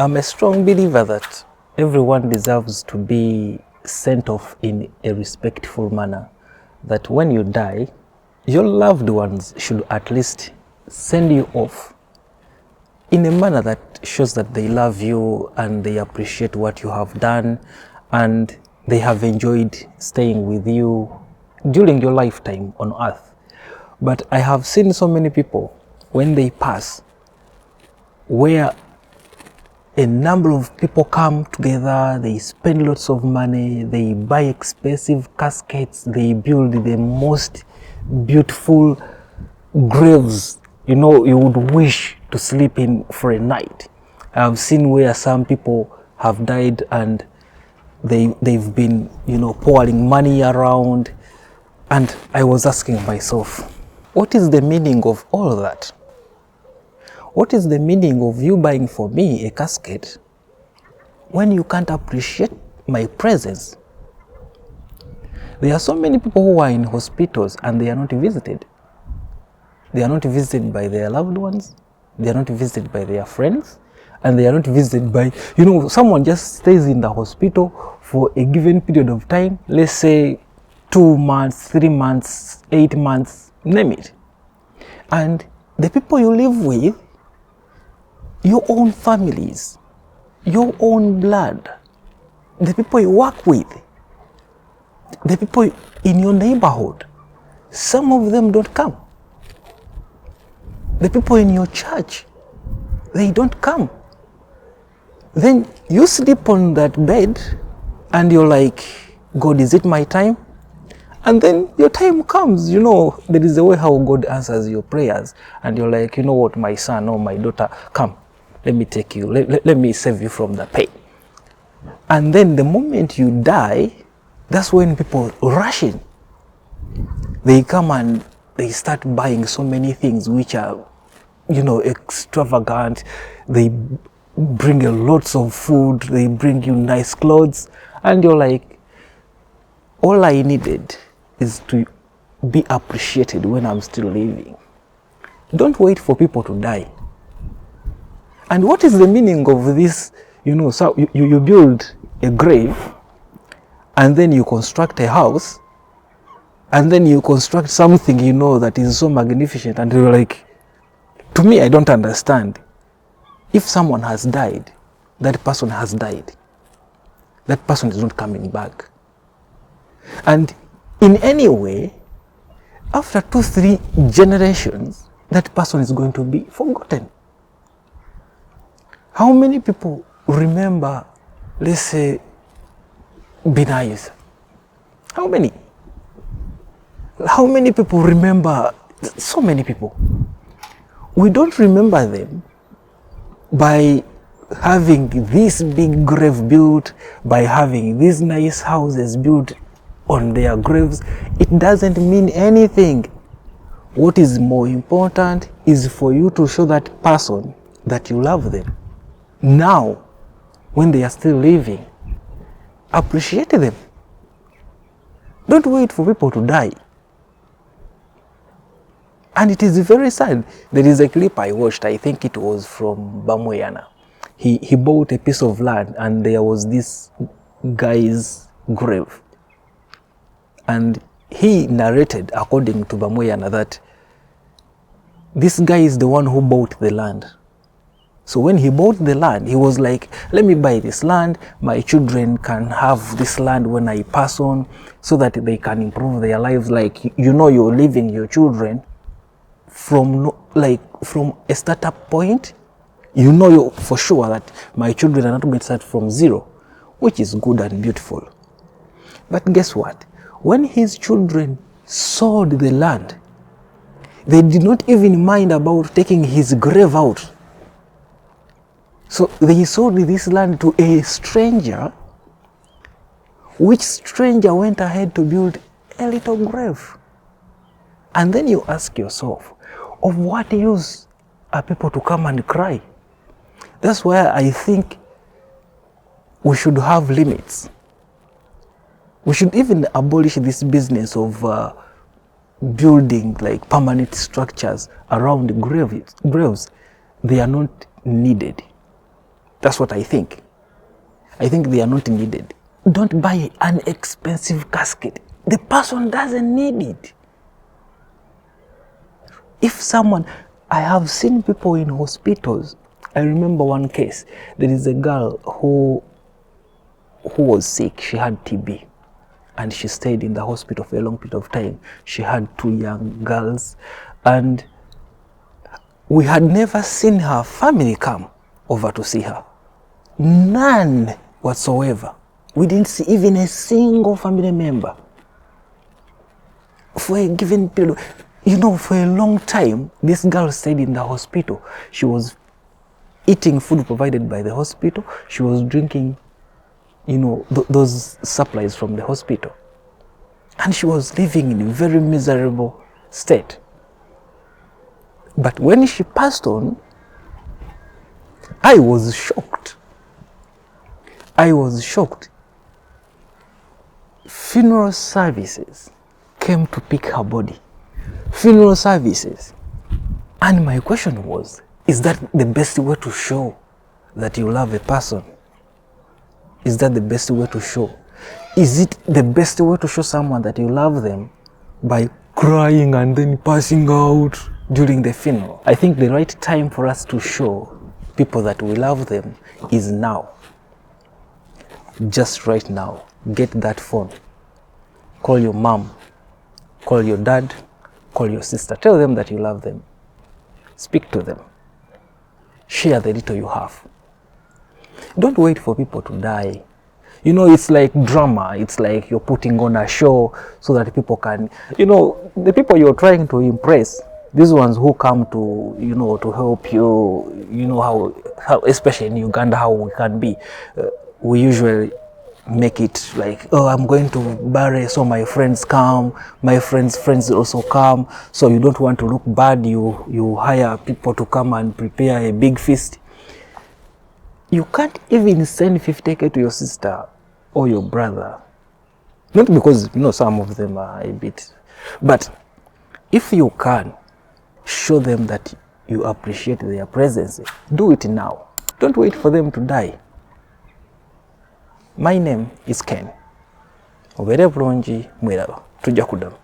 I'm a strong believer that everyone deserves to be sent off in a respectful manner. That when you die, your loved ones should at least send you off in a manner that shows that they love you and they appreciate what you have done and they have enjoyed staying with you during your lifetime on earth. But I have seen so many people when they pass where a number of people come together, they spend lots of money, they buy expensive caskets, they build the most beautiful graves, you would wish to sleep in for a night. I've seen where some people have died and they've been, pouring money around. And I was asking myself, what is the meaning of all that? What is the meaning of you buying for me a casket when you can't appreciate my presence? There are so many people who are in hospitals and they are not visited. They are not visited by their loved ones. They are not visited by their friends. And they are not visited by, someone just stays in the hospital for a given period of time. Let's say 2 months, 3 months, 8 months, name it. And the people you live with, your own families, your own blood, the people you work with, the people in your neighborhood, some of them don't come. The people in your church, they don't come. Then you sleep on that bed and you're like, God, is it my time? And then your time comes, there is a way how God answers your prayers. And you're like, you know what, my son or my daughter, come, let me take you, let me save you from the pain. And then the moment you die, that's when people rush in. They come and they start buying so many things which are, extravagant. They bring you lots of food, they bring you nice clothes. And you're like, all I needed is to be appreciated when I'm still living. Don't wait for people to die. And what is the meaning of this? So you build a grave and then you construct a house and then you construct something, that is so magnificent. And you're like, to me, I don't understand. If someone has died, that person has died. That person is not coming back. And in any way, after 2-3 generations, that person is going to be forgotten. How many people remember, let's say, Binayus? How many? How many people remember? So many people. We don't remember them by having this big grave built, by having these nice houses built on their graves. It doesn't mean anything. What is more important is for you to show that person that you love them. Now, when they are still living, appreciate them. Don't wait for people to die. And it is very sad. There is a clip I watched, I think it was from Bamoyana. He bought a piece of land and there was this guy's grave. And he narrated, according to Bamoyana, that this guy is the one who bought the land. So when he bought the land, he was like, let me buy this land. My children can have this land when I pass on so that they can improve their lives. Like, you're leaving your children from a startup point. You for sure that my children are not going to start from zero, which is good and beautiful. But guess what? When his children sold the land, they did not even mind about taking his grave out. So they sold this land to a stranger, which stranger went ahead to build a little grave. And then you ask yourself, of what use are people to come and cry? That's why I think we should have limits. We should even abolish this business of building like permanent structures around graves. They are not needed. That's what I think. I think they are not needed. Don't buy an expensive casket. The person doesn't need it. If someone, I have seen people in hospitals. I remember one case. There is a girl who was sick. She had TB. And she stayed in the hospital for a long period of time. She had 2 young girls. And we had never seen her family come over to see her. None whatsoever. We didn't see even a single family member. For a given period, for a long time, this girl stayed in the hospital. She was eating food provided by the hospital. She was drinking, those supplies from the hospital. And she was living in a very miserable state. But when she passed on, I was shocked. Funeral services came to pick her body. Funeral services. And my question was, is that the best way to show that you love a person? Is that the best way to show? Is it the best way to show someone that you love them by crying and then passing out during the funeral? I think the right time for us to show people that we love them is now. Just right now. Get that phone. Call your mom. Call your dad. Call your sister. Tell them that you love them. Speak to them. Share the little you have. Don't wait for people to die. It's like drama. It's like you're putting on a show so that people can, the people you're trying to impress, these ones who come to, to help you, how especially in Uganda, how we can be. We usually make it like, oh, I'm going to bury, so my friends come, my friends also come. So you don't want to look bad. You hire people to come and prepare a big feast. You can't even send 50K to your sister or your brother. Not because, some of them are a bit. But if you can, show them that you appreciate their presence. Do it now. Don't wait for them to die. My name is Ken. Obere bulungi mwiraba. Tujja kuddamu.